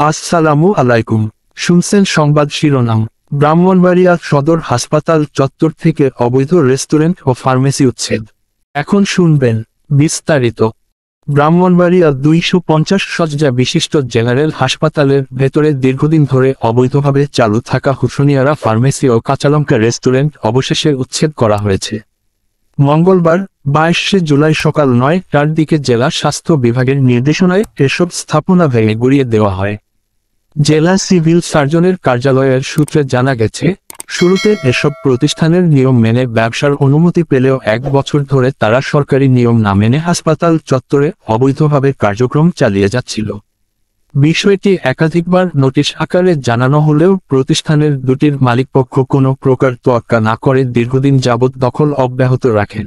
আসসালামু আলাইকুম। শুনছেন সংবাদ শিরোনাম। ব্রাহ্মণবাড়িয়া সদর হাসপাতাল চত্বর থেকে অবৈধ রেস্টুরেন্ট ও ফার্মেসি উচ্ছেদ। এখন শুনবেন বিস্তারিত। ব্রাহ্মণবাড়িয়া 250 শয্যা বিশিষ্ট জেনারেল হাসপাতালের ভেতরে দীর্ঘদিন ধরে অবৈধভাবে চালু থাকা হুসনিয়ারা ফার্মেসি ও কাঁচালঙ্কা রেস্টুরেন্ট অবশেষে উচ্ছেদ করা হয়েছে। মঙ্গলবার 22 জুলাই সকাল 9টার দিকে জেলা স্বাস্থ্য বিভাগের নির্দেশনায় এসব স্থাপনা ভেঙে গুড়িয়ে দেওয়া হয়। জেলা সিভিল সার্জনের কার্যালয়ের সূত্রে জানা গেছে, শুরুতে এসব প্রতিষ্ঠানের নিয়ম মেনে ব্যবসার অনুমতি পেলেও 1 বছর ধরে তারা সরকারি নিয়ম না মেনে হাসপাতাল চত্বরে অবৈধভাবে কার্যক্রম চালিয়ে যাচ্ছিল। বিষয়টি একাধিকবার নোটিশ আকারে জানানো হলেও প্রতিষ্ঠানের দুটির মালিকপক্ষ কোনো প্রকার তোয়াক্কা না করে দীর্ঘদিন যাবৎ দখল অব্যাহত রাখেন।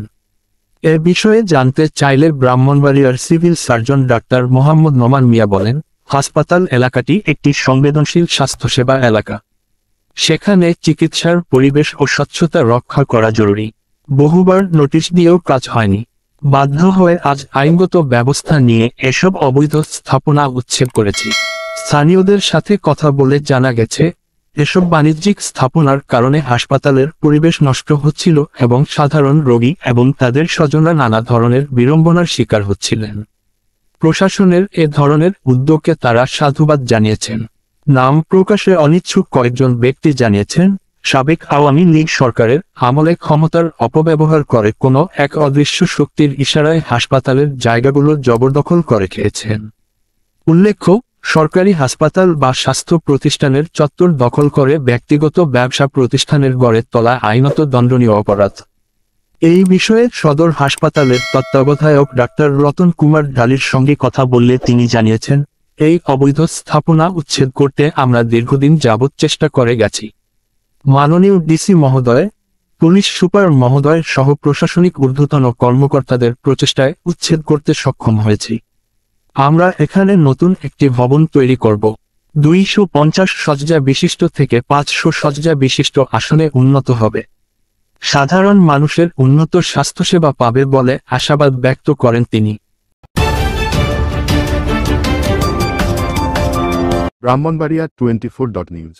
এ বিষয়ে জানতে চাইলে ব্রাহ্মণবাড়িয়ার সিভিল সার্জন ডাক্তার মোহাম্মদ নোমান মিয়া বলেন, হাসপাতাল এলাকাটি একটি সংবেদনশীল স্বাস্থ্যসেবা এলাকা। সেখানে চিকিৎসার পরিবেশ ও স্বচ্ছতা রক্ষা করা জরুরি। বহুবার নোটিশ দিয়েও কাজ হয়নি। বাধ্য হয়ে আজ আইনগত ব্যবস্থা নিয়ে এসব অবৈধ স্থাপনা উচ্ছেদ করেছি। স্থানীয়দের সাথে কথা বলে জানা গেছে, এসব বাণিজ্যিক স্থাপনার কারণে হাসপাতালের পরিবেশ নষ্ট হচ্ছিল এবং সাধারণ রোগী এবং তাদের স্বজনরা নানা ধরনের বিড়ম্বনার শিকার হচ্ছিলেন। প্রশাসনের এ ধরনের উদ্যোগকে তারা সাধুবাদ জানিয়েছেন। নাম প্রকাশে অনিচ্ছুক কয়েকজন ব্যক্তি জানিয়েছেন, সাবেক আওয়ামী লীগ সরকারের আমলে ক্ষমতার অপব্যবহার করে কোনো এক অদৃশ্য শক্তির ইশারায় হাসপাতালের জায়গাগুলো জবরদখল করে খেয়েছেন। উল্লেখ্য, সরকারি হাসপাতাল বা স্বাস্থ্য প্রতিষ্ঠানের চত্বর দখল করে ব্যক্তিগত ব্যবসা প্রতিষ্ঠানের গড়ে তোলা আইনত দণ্ডনীয় অপরাধ। এই বিষয়ে সদর হাসপাতালের তত্ত্বাবধায়ক ডাক্তার রতন কুমার ঢালির সঙ্গে কথা বললে তিনি জানিয়েছেন, এই অবৈধ স্থাপনা উচ্ছেদ করতে আমরা দীর্ঘদিন যাবৎ চেষ্টা করে গেছি। মাননীয় ডিসি মহোদয়, পুলিশ সুপার মহোদয় সহ প্রশাসনিক ঊর্ধ্বতন কর্মকর্তাদের প্রচেষ্টায় উচ্ছেদ করতে সক্ষম হয়েছি। আমরা এখানে নতুন একটি ভবন তৈরি করব। 250 শয্যা বিশিষ্ট থেকে 500 শয্যা বিশিষ্ট আসনে উন্নত হবে। সাধারণ মানুষের উন্নত স্বাস্থ্যসেবা পাবে বলে আশাবাদ ব্যক্ত করেন তিনি। ব্রাহ্মণবাড়িয়া 24.news